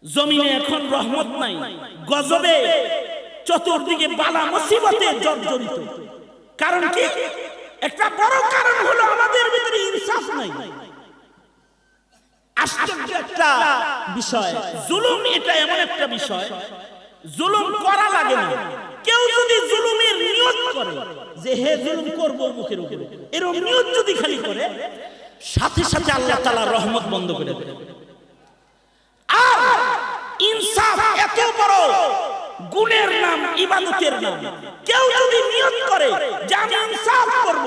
জমিনে এখন রহমত নাই, গজবে চতুর্দিকে বালা মুসিবতে জর্জরিত। কারণ কি? একটা বড় কারণ হলো আমাদের ভিতরে ইনসাফ নাই। আশ্চর্য একটা বিষয়, জুলুম এটা এমন একটা বিষয়, জুলুম করা লাগে না। কেউ যদি জুলুমের নিয়ত করে যে হে জুলুম করব মুখের উপরে, এরকম নিয়ত যদি খালি করে, সাথে সাথে আল্লাহ তাআলা রহমত বন্ধ করে দেয়। আর ইনসাফ এত বড় গুণের নাম, ইবাদতের নাম। কেউ যদি নিয়ত করে যে আমি ইনসাফ করব,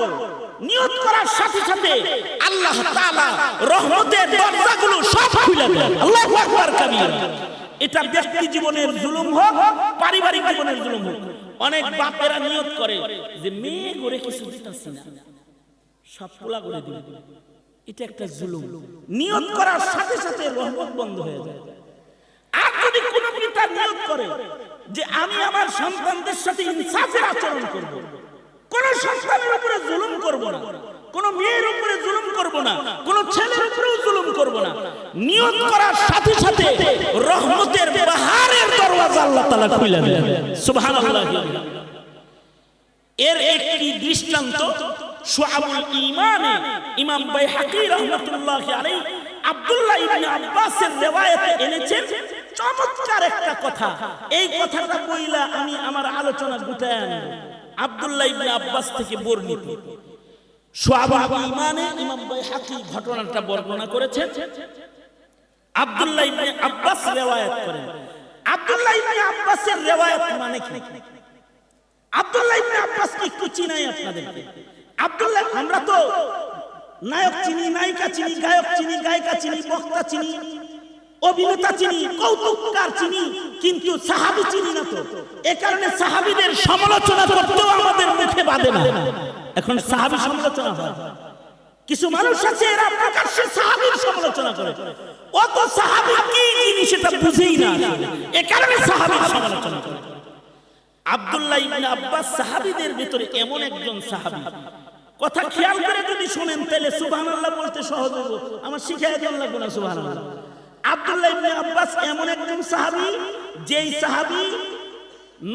নিয়ত করার সাথে সাথে আল্লাহ তাআলা রহমতের দরজাগুলো সব খুলে দেন। আল্লাহু আকবার কাবীরা। এটা ব্যক্তি জীবনের জুলুম হোক, পারিবারিক জীবনের জুলুম হোক। অনেক বাপেরা নিয়ত করে যে মেয়ে করে কিছু দিতেছি না, সব পোলা করে দিবে, এটা একটা জুলুম। নিয়ত করার সাথে সাথে রহমত বন্ধ হয়ে যায়। আর যদি কোনো পিতা নিয়ত করে যে আমি আমার সন্তানদের সাথে ইনসাফের আচরণ করব, কোন সন্তানের উপরে জুলুম করব না, কোন মেয়ের উপরে জুলুম করব না, কোন ছেলের উপরেও জুলুম করব না, নিয়ত করার সাথে সাথে রহমতের বাহারের দরওয়াজা আল্লাহ তাআলা খুলে দেন। সুবহানাল্লাহ। এর একটি দৃষ্টান্ত শুআবুল ঈমানে ইমাম বাইহাকী রাহমাতুল্লাহি আলাইহি আব্দুল্লাহ ইবনে আব্বাসের riwayate এনেছেন চমৎকার একটা কথা। এই কথাটা বইলা আমি আমার আলোচনা গুটায় আনব। আব্দুল্লাহ ইবনে আব্বাস থেকে বর্ণিত শুআবুল ঈমানে ইমাম বাইহাকী ঘটনাটা বর্ণনা করেছেন। আব্দুল্লাহ ইবনে আব্বাস riwayat করেন। আব্দুল্লাহ ইবনে আব্বাসের riwayat মানে কি? আব্দুল্লাহ ইবনে আব্বাস কি একটু চিনাই আপনাদেরকে? আব্দুল্লাহ, আমরা তো নায়ক চিনি, নায়িকা চিনি, গায়ক চিনি, গায়িকা চিনি, বক্তা চিনি, অভিনেতা চিনি, কৌতুককার চিনি, কিন্তু সাহাবী চিনি না। তো এই কারণে সাহাবীদের সমালোচনা করতেও আমাদের মুখে বাধে না। এখন সাহাবী সমালোচনা হয়, কিছু মানুষ আছে এরা প্রকাশ্যে সাহাবীর সমালোচনা করে, অত সাহাবী কি জিনিস সেটা বুঝেই না, এই কারণে সাহাবীর সমালোচনা করে। আব্দুল্লাহ ইবনে আব্বাস সাহাবীদের ভিতরে এমন একজন সাহাবী, কথা খেয়াল করে যদি শুনেন তাহলে সুবহানাল্লাহ বলতে সহজ হবে। আমার শিখায় দেন লাগবে না সুবহানাল্লাহ। আব্দুল্লাহ ইবনে আব্বাস এমন একজন সাহাবী, যেই সাহাবী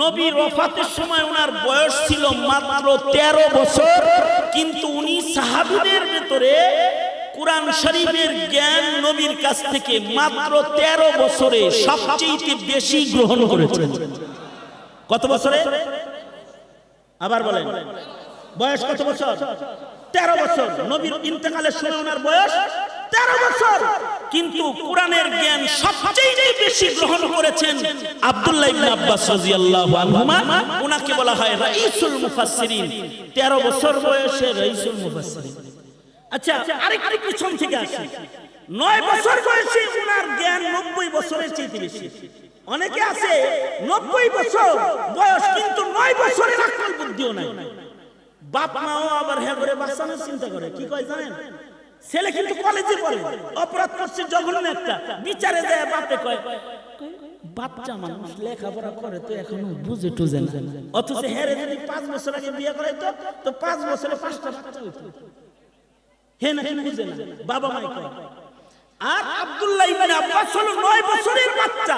নবীর ওফাতের সময় ওনার বয়স ছিল মাত্র 13 বছর, কিন্তু উনি সাহাবীদের ভিতরে কুরআন শরীফের জ্ঞান নবীর কাছ থেকে মাত্র 13 বছরে সবচেয়ে বেশি গ্রহণ করেছেন। কত বছরে? আবার বলেন, বয়স কত বছর? 13 বছর। নবীর ইন্তেকালের সময় ওনার বয়স 13 বছর, কিন্তু কোরআনের জ্ঞান সবচেয়ে বেশি গ্রহণ করেছেন আব্দুল্লাহ ইবনে আব্বাস রাদিয়াল্লাহু আনহুমা। ওনাকে বলা হয় রাইসুল মুফাসসিরিন। 13 বছর বয়সে রাইসুল মুফাসসিরিন। আচ্ছা, আরেকটু পিছন থেকে আসি। 9 বছর বয়সে ওনার জ্ঞান 90 বছরের চেয়ে বেশি। অনেকে আছে 90 বছর বয়স কিন্তু 9 বছরের আকল বুদ্ধিও নাই। বাপ মাও আবার হ্যাঁ করে বাচ্চাদের চিন্তা করে, কি কয় জানেন? ছেলে কিন্তু কলেজে পড়ে, অপরাধ করছে জঘন্য একটা, বিচারে যায় বাপে কয় বাচ্চা মানুষ লেখাপড়া করে তো এখনো বুঝে টুঝে না, অথচ হ্যাঁ যদি 5 বছর আগে বিয়ে করাইতো তো 5 বছরে 5টা বাচ্চা হইতো। হ্যাঁ না বুঝে না, বাবা মাই কয়। আর আব্দুল্লাহ ইবনে আব্বাস হলো 9 বছরের বাচ্চা,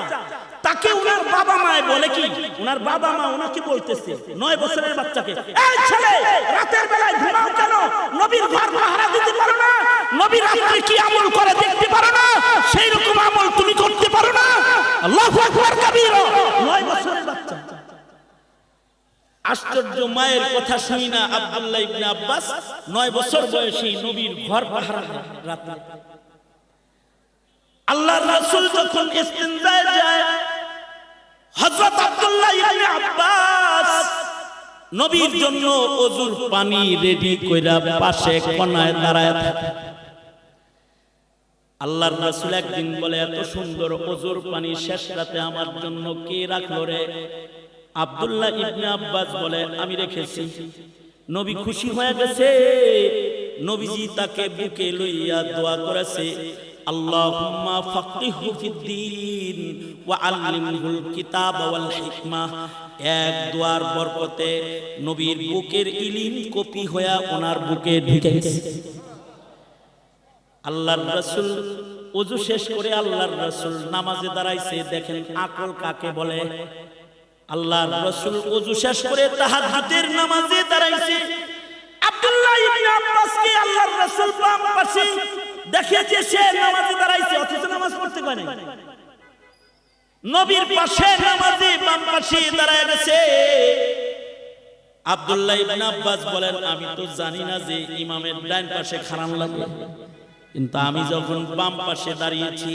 তাকে ওনার বাবা মা বলে কি, ওনার বাবা মা ওনাকে বলতেছে 9 বছরের বাচ্চাকে, এই ছেলে রাতের বেলায় ঘুমাও কেন? নবীর ঘর পাহারা দিতে পারো না? নবীর রাতে কি আমল করে দেখতে পারো না? সেই রকম আমল তুমি করতে পারো না? আল্লাহু আকবার কাবীরা। 9 বছরের বাচ্চা। আশ্চর্য, মায়ের কথা শুনি না আব্দুল্লাহ ইবনে আব্বাস 9 বছর বয়সে নবীর ঘর পাহারা রাতে। আল্লাহর রাসূল যখন ইস্তিনজায় যায়, হযরত আব্দুল্লাহ ইবনে আব্বাস নবীর জন্য ওযুর পানি রেডি কইরা পাশে কোণায় দাঁড়ায় থাকে। আল্লাহর রাসূল একদিন বলে, এত সুন্দর ওযুর পানি শেষ রাতে আমার জন্য কে রাখলো রে? আব্দুল্লাহ ইবনে আব্বাস বলে, আমি রেখেছি। নবী খুশি হয়ে গেছে। নবীজি তাকে বুকে লইয়া দোয়া করেছে, আল্লাহুম্মা ফাক্কিহু ফিদ্দীন ওয়া আল্লিমহুল কিতাব ওয়াল হিকমা। এক দোয়ার বরকতে নবীর বুকের ইলম কপি হয়ে ওনার বুকে ঢুকে গেছে। আল্লাহর রাসূল ওযু শেষ করে আল্লাহর রাসূল নামাজে দাঁড়াইছে। দেখেন আকল কাকে বলে। আল্লাহর রাসূল ওযু শেষ করে তাহাজ্জুদের নামাজে দাঁড়াইছে। আব্দুল্লাহ ইবনে আব্বাসকে আল্লাহর রাসূল বাম পাশে দেখেছে, সে নামাজে দাঁড়াইছে অথচ নামাজ পড়তে পারে। নবীর পাশে নামাজে বাম পাশে দাঁড়ায় গেছে। আব্দুল্লাহ ইবনে আব্বাস বলেন, আমি তো জানি না যে ইমামের ডান পাশে খারাপ লাগে, কিন্তু আমি যখন বাম পাশে দাঁড়িয়েছি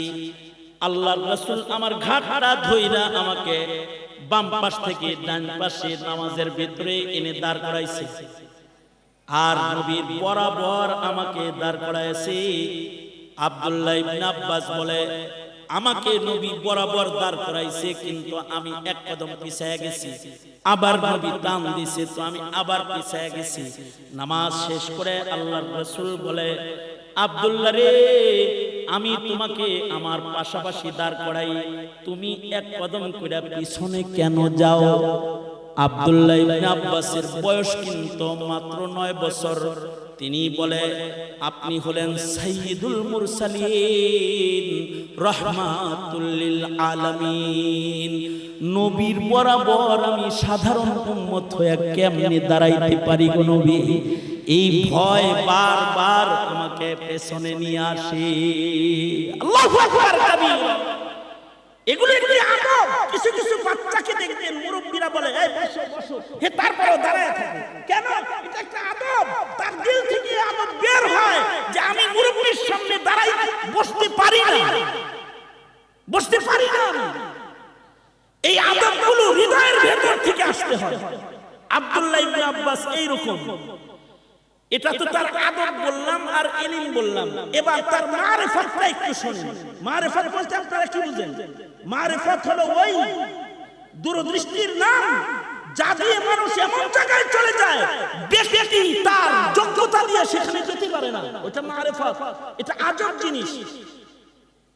আল্লাহর রাসূল আমার ঘাটটা ধইরা আমাকে বাম পাশ থেকে ডান পাশে নামাজের ভিতরে এনে দাঁড় করাইছে, আর নবীর বরাবর আমাকে দাঁড় করাইছে। আব্দুল্লাহ ইবনে আব্বাস বলে, আমাকে নবী বরাবর দাঁড় করাইছে, কিন্তু আমি এক কদম পিছায় গেছি। আবার নবী টান দিছে, তো আমি আবার পিছায় গেছি। নামাজ শেষ করে আল্লাহর রাসূল বলে, আব্দুল্লাহ রে, আমি তোমাকে আমার পাশাপাশি দাঁড় করাই, তুমি এক কদম করে পিছনে কেন যাও? আব্দুল্লাহ ইবনে আব্বাসের বয়স কিন্তু মাত্র 9 বছর। তিনি বলে, আপনি হলেন সাইয়্যিদুল মুরসালিন রাহমাতুল লিল আলামিন। নবীর বরাবর আমি সাধারণ উম্মত হয়ে কেমনে দাঁড়াইতে পারি গো নবী? এই ভয় বারবার আমাকে পেছনে নিয়ে আসে। আল্লাহু আকবার কাবীর। এগুলো কি আদব? কিছু কিছু বাচ্চাকে দেখবেন মুরব্বিরা বলে, এই বসো বসো, হে তারপরেও দাঁড়ায় থাকে কেন? এটা একটা আদব। তার দিল থেকে আদব বের হয় যে আমি মুরব্বির সামনে দাঁড়াই বসতে পারি না, বসতে পারি না। এই আদবগুলো হৃদয়ের ভেতর থেকে আসতে হয়। আব্দুল্লাহ ইবনে আব্বাস এইরকম। এটা তো তার আদব বললাম আর ইলম বললাম। এবার তার মারিফাতটা একটু শুনুন। মারিফাত বলতে আপনারা কি বুঝেন? মারিফাত হলো ওই দূরদৃষ্টির নাম যা দিয়ে মানুষ এমন জায়গায় চলে যায় ব্যক্তি তার যোগ্যতা দিয়ে সেখানে যেতে পারে না। ওটা মারিফাত। এটা আজব জিনিস।